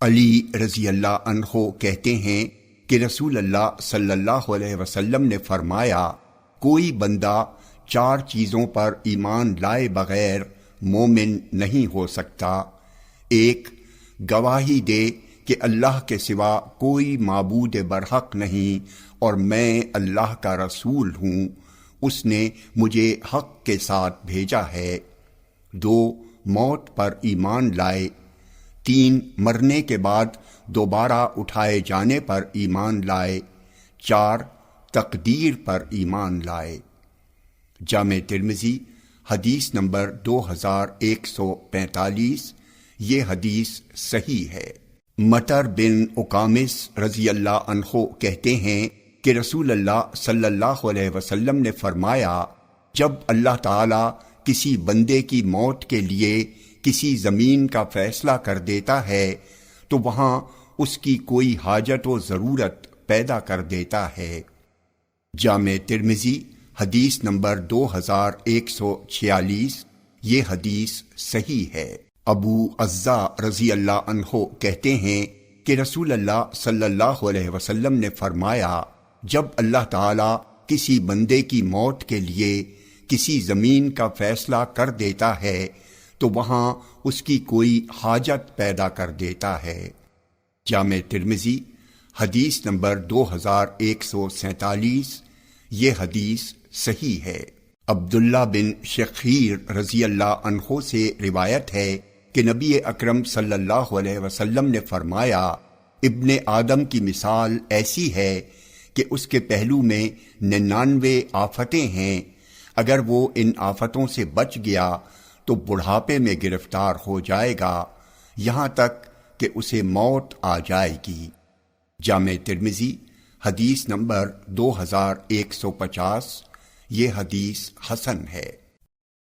علی رضی اللہ عنہ کہتے ہیں کہ رسول اللہ صلی اللہ علیہ وسلم نے فرمایا، کوئی بندہ 4 چیزوں پر ایمان لائے بغیر مومن نہیں ہو سکتا۔ 1، گواہی دے کہ اللہ کے سوا کوئی معبود برحق نہیں اور میں اللہ کا رسول ہوں، اس نے مجھے حق کے ساتھ بھیجا ہے۔ 2، موت پر ایمان لائے۔ 3، مرنے کے بعد دوبارہ اٹھائے جانے پر ایمان لائے۔ 4، تقدیر پر ایمان لائے۔ جامع ترمذی حدیث نمبر 2145۔ یہ حدیث صحیح ہے۔ مطر بن اقامس رضی اللہ عنہ کہتے ہیں کہ رسول اللہ صلی اللہ علیہ وسلم نے فرمایا، جب اللہ تعالی کسی بندے کی موت کے لیے کسی زمین کا فیصلہ کر دیتا ہے تو وہاں اس کی کوئی حاجت و ضرورت پیدا کر دیتا ہے۔ جامع ترمذی حدیث نمبر 2146۔ یہ حدیث صحیح ہے۔ ابو عزا رضی اللہ عنہ کہتے ہیں کہ رسول اللہ صلی اللہ علیہ وسلم نے فرمایا، جب اللہ تعالی کسی بندے کی موت کے لیے کسی زمین کا فیصلہ کر دیتا ہے تو وہاں اس کی کوئی حاجت پیدا کر دیتا ہے۔ جامع ترمذی حدیث نمبر 2147۔ یہ حدیث صحیح ہے۔ عبداللہ بن شخیر رضی اللہ عنہ سے روایت ہے کہ نبی اکرم صلی اللہ علیہ وسلم نے فرمایا، ابن آدم کی مثال ایسی ہے کہ اس کے پہلو میں 99 آفتیں ہیں، اگر وہ ان آفتوں سے بچ گیا تو بڑھاپے میں گرفتار ہو جائے گا یہاں تک کہ اسے موت آ جائے گی۔ جامع ترمذی حدیث نمبر 2150۔ یہ حدیث حسن ہے۔